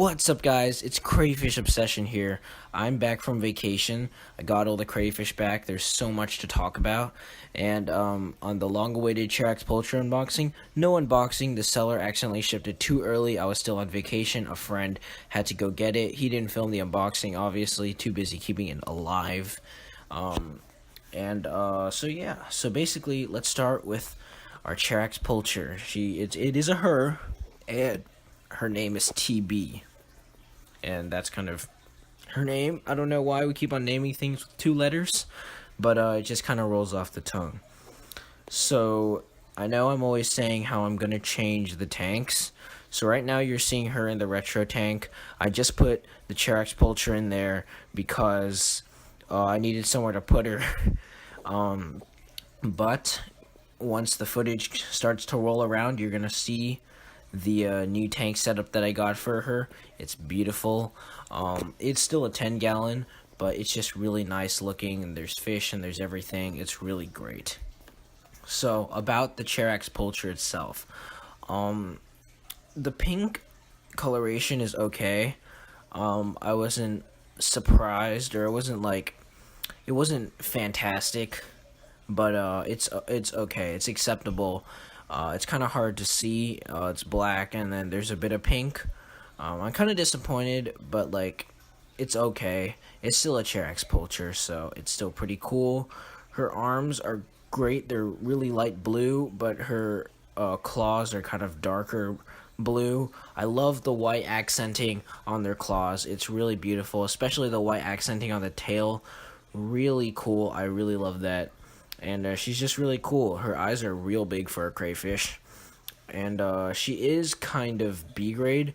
What's up, guys? It's Crayfish Obsession here. I'm back from vacation. I got all the crayfish back. There's so much to talk about. And on the long-awaited Cherax Pulcher unboxing, no unboxing. The seller accidentally shipped it too early. I was still on vacation. A friend had to go get it. He didn't film the unboxing, obviously. Too busy keeping it alive. So yeah. So basically, let's start with our Cherax Pulcher. It is a her. And her name is TB, and that's kind of her name. I don't know why we keep on naming things with 2 letters, but it just kind of rolls off the tongue. So I know I'm always saying how I'm gonna change the tanks. So right now you're seeing her in the retro tank. I just put the Cherax Pulcher in there because I needed somewhere to put her. But once the footage starts to roll around, you're gonna see the new tank setup that I got for her. It's beautiful. It's still a 10-gallon, but it's just really nice looking, and there's fish and there's everything. It's really great. So about the Cherax Pulcher itself, the pink coloration is okay. I wasn't surprised, or it wasn't fantastic, but it's okay. It's acceptable. It's kind of hard to see. It's black, and then there's a bit of pink. I'm kind of disappointed, but it's okay. It's still a Cherax Pulcher, so it's still pretty cool. Her arms are great. They're really light blue, but her claws are kind of darker blue. I love the white accenting on their claws. It's really beautiful, especially the white accenting on the tail. Really cool. I really love that. And she's just really cool. Her eyes are real big for a crayfish. And she is kind of B grade.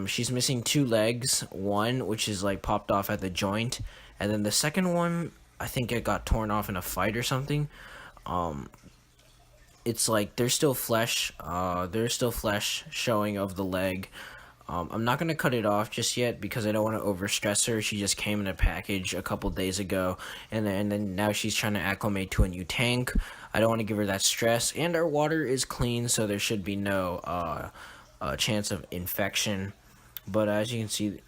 She's missing 2 legs. One, which is popped off at the joint. And then the second one, I think it got torn off in a fight or something. It's there's still flesh. There's still flesh showing of the leg. I'm not going to cut it off just yet because I don't want to overstress her. She just came in a package a couple days ago, and then now she's trying to acclimate to a new tank. I don't want to give her that stress, and our water is clean, so there should be no chance of infection. But as you can see,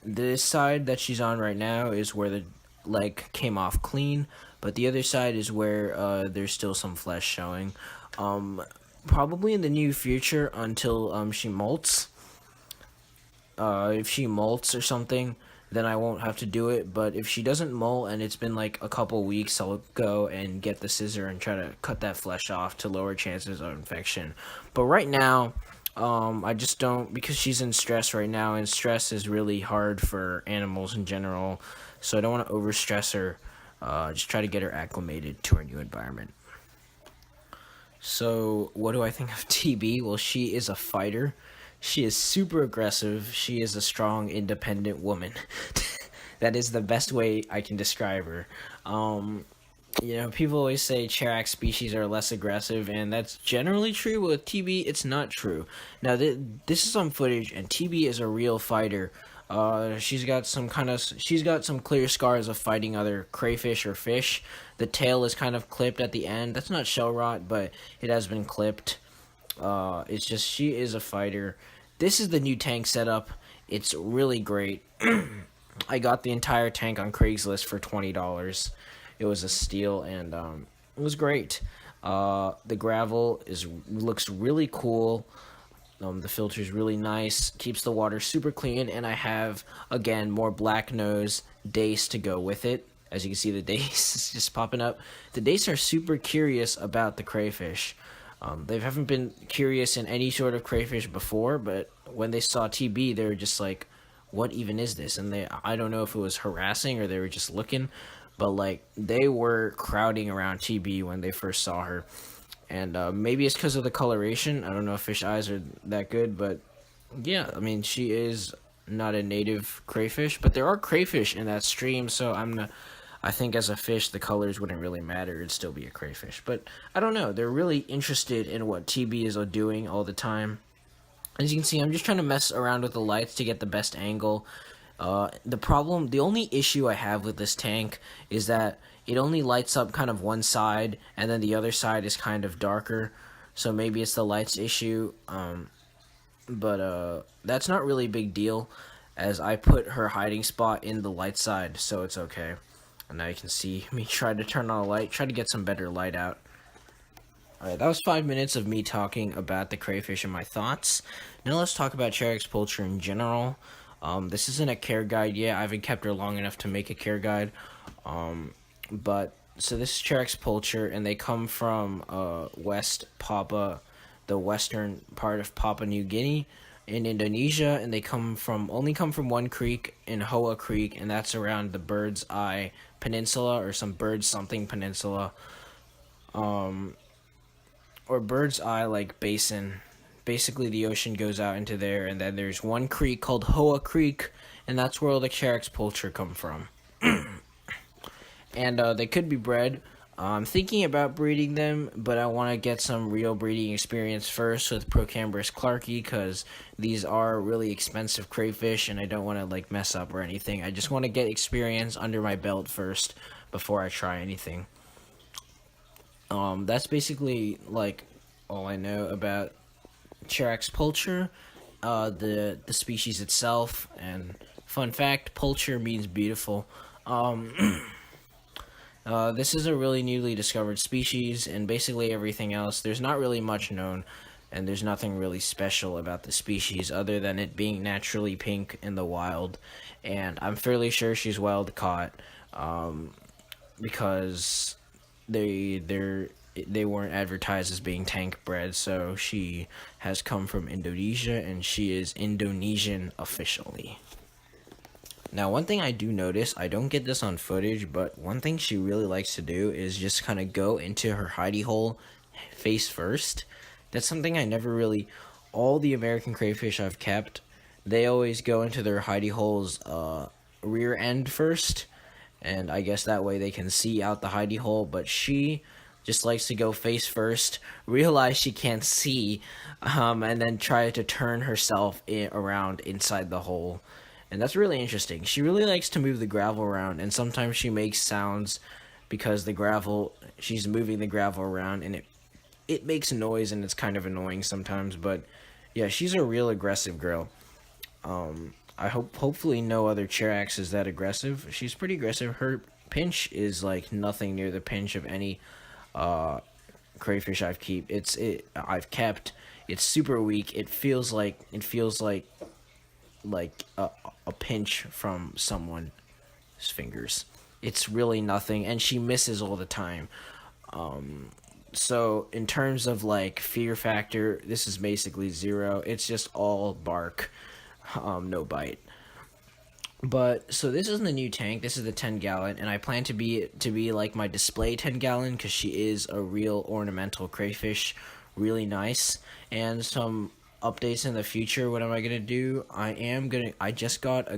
this side that she's on right now is where the leg came off clean, but the other side is where there's still some flesh showing. Probably in the near future until she molts. If she molts or something, then I won't have to do it. But if she doesn't molt and it's been a couple weeks, I'll go and get the scissor and try to cut that flesh off to lower chances of infection. But right now, I just don't, because she's in stress right now, and stress is really hard for animals in general. So I don't want to overstress her. Just try to get her acclimated to her new environment. So what do I think of TB? Well, she is a fighter. She is super aggressive. She is a strong, independent woman. That is the best way I can describe her. People always say Cherax species are less aggressive, and that's generally true. But with TB, it's not true. Now, this is on footage, and TB is a real fighter. She's got some clear scars of fighting other crayfish or fish. The tail is kind of clipped at the end. That's not shell rot, but it has been clipped. It's just, she is a fighter. This is the new tank setup. It's really great. I got the entire tank on Craigslist for $20. It was a steal, and it was great. The gravel looks really cool. The filter is really nice, keeps the water super clean, and I have, again, more black nose dace to go with it. As you can see, the dace is just popping up. The dace are super curious about the crayfish. They haven't been curious in any sort of crayfish before, but when they saw TB, they were just like, what even is this? And I don't know if it was harassing or they were just looking, but they were crowding around TB when they first saw her. And maybe it's because of the coloration. I don't know if fish eyes are that good, but yeah, I mean, she is not a native crayfish, but there are crayfish in that stream, so I think as a fish, the colors wouldn't really matter. It'd still be a crayfish. But I don't know. They're really interested in what TB is doing all the time. As you can see, I'm just trying to mess around with the lights to get the best angle. The only issue I have with this tank is that it only lights up kind of one side, and then the other side is kind of darker. So maybe it's the lights issue. but that's not really a big deal, as I put her hiding spot in the light side, so it's okay. And now you can see me try to turn on a light, try to get some better light out. Alright, that was 5 minutes of me talking about the crayfish and my thoughts. Now let's talk about Cherax Pulcher in general. This isn't a care guide yet. I haven't kept her long enough to make a care guide. So this is Cherax Pulcher, and they come from West Papua, the western part of Papua New Guinea in Indonesia, and they only come from one creek in Hoa Creek, and that's around the Bird's Eye Peninsula, or some bird something peninsula. Or Bird's Eye like basin. Basically the ocean goes out into there, and then there's one creek called Hoa Creek, and that's where all the Cherax Pulcher come from. And they could be bred. I'm thinking about breeding them, but I want to get some real breeding experience first with Procambrus clarkii, because these are really expensive crayfish, and I don't want to like mess up or anything. I just want to get experience under my belt first before I try anything. That's basically like all I know about Cherax Pulcher, the species itself. And fun fact, Pulcher means beautiful. This is a really newly discovered species, and basically everything else, there's not really much known, and there's nothing really special about the species other than it being naturally pink in the wild. And I'm fairly sure she's wild caught, because they weren't advertised as being tank bred, so she has come from Indonesia, and she is Indonesian officially. Now, one thing I do notice, I don't get this on footage, but one thing she really likes to do is just kind of go into her hidey hole face first. That's something I never really, all the American crayfish I've kept, they always go into their hidey holes rear end first, and I guess that way they can see out the hidey hole, but she just likes to go face first, realize she can't see, and then try to turn herself around inside the hole. And that's really interesting. She really likes to move the gravel around, and sometimes she makes sounds because she's moving the gravel around, and it makes noise, and it's kind of annoying sometimes. But yeah, she's a real aggressive girl. I hopefully no other Cherax is that aggressive. She's pretty aggressive. Her pinch is like nothing near the pinch of any crayfish I've kept. It's super weak. It feels like a pinch from someone's fingers. It's really nothing, and she misses all the time. So in terms of like fear factor, this is basically zero. It's just all bark, no bite. But so this is the new tank. This is the 10-gallon, and I plan to be like my display 10-gallon, because she is a real ornamental crayfish, really nice. And some updates in the future. What am I gonna do? I just got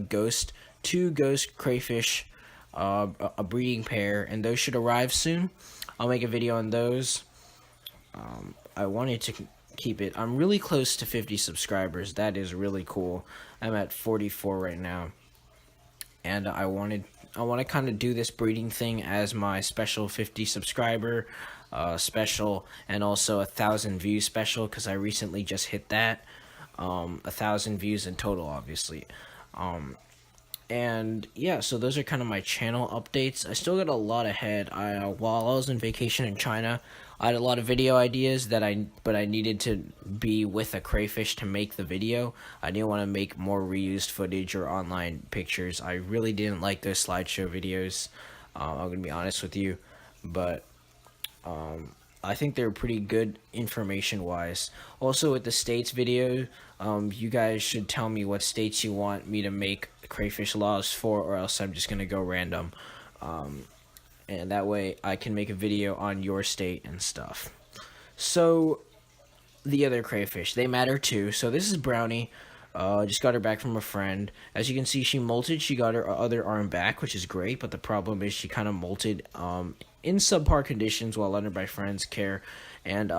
two ghost crayfish, a breeding pair, and those should arrive soon. I'll make a video on those. I wanted to keep it. I'm really close to 50 subscribers. That is really cool. I'm at 44 right now, and I want to kind of do this breeding thing as my special 50 subscriber special, and also 1,000 views special, because I recently just hit that. 1,000 views in total, obviously. And yeah, so those are kind of my channel updates. I still got a lot ahead. While I was on vacation in China, I had a lot of video ideas but I needed to be with a crayfish to make the video. I didn't want to make more reused footage or online pictures. I really didn't like those slideshow videos. I'm gonna be honest with you, but I think they're pretty good information-wise. Also, with the states video, you guys should tell me what states you want me to make crayfish laws for, or else I'm just gonna go random. And that way I can make a video on your state and stuff. So, the other crayfish, they matter too. So this is Brownie. Just got her back from a friend. As you can see, she molted. She got her other arm back, which is great, but the problem is she kind of molted in subpar conditions while under my friend's care, and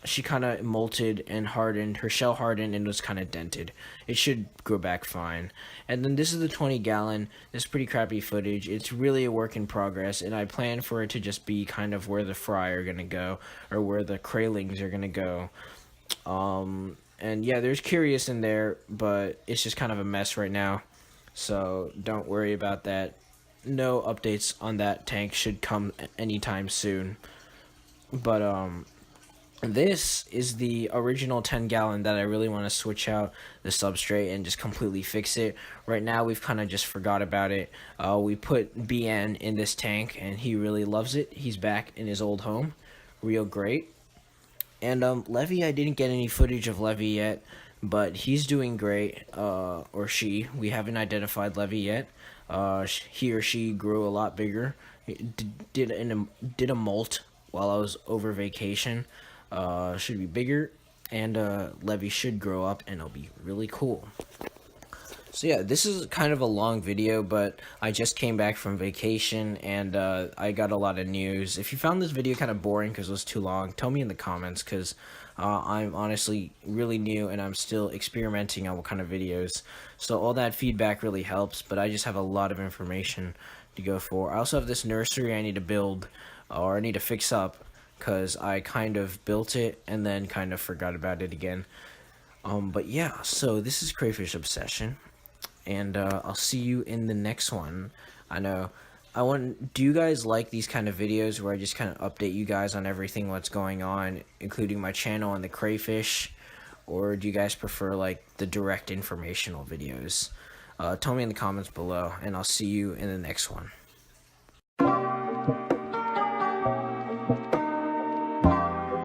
she kind of molted and hardened. Her shell hardened and was kind of dented. It should go back fine. And then this is the 20-gallon. This is pretty crappy footage. It's really a work in progress, and I plan for it to just be kind of where the fry are gonna go, or where the craylings are gonna go. And yeah, there's Curious in there, but it's just kind of a mess right now. So don't worry about that. No updates on that tank should come anytime soon. But this is the original 10-gallon that I really want to switch out the substrate and just completely fix it. Right now we've kind of just forgot about it. We put BN in this tank and he really loves it. He's back in his old home. Real great. And Levy, I didn't get any footage of Levy yet, but he's doing great. Or she. We haven't identified Levy yet. He or she grew a lot bigger. Did a molt while I was over vacation. Should be bigger, and Levy should grow up, and it'll be really cool. So yeah, this is kind of a long video, but I just came back from vacation, and I got a lot of news. If you found this video kind of boring because it was too long, tell me in the comments, because I'm honestly really new, and I'm still experimenting on what kind of videos. So all that feedback really helps, but I just have a lot of information to go for. I also have this nursery I need to build, or I need to fix up, because I kind of built it and then kind of forgot about it again. But yeah, so this is Crayfish Obsession, and I'll see you in the next one. Do you guys like these kind of videos where I just kind of update you guys on everything what's going on, including my channel and the crayfish, or do you guys prefer like the direct informational videos? Tell me in the comments below, and I'll see you in the next one.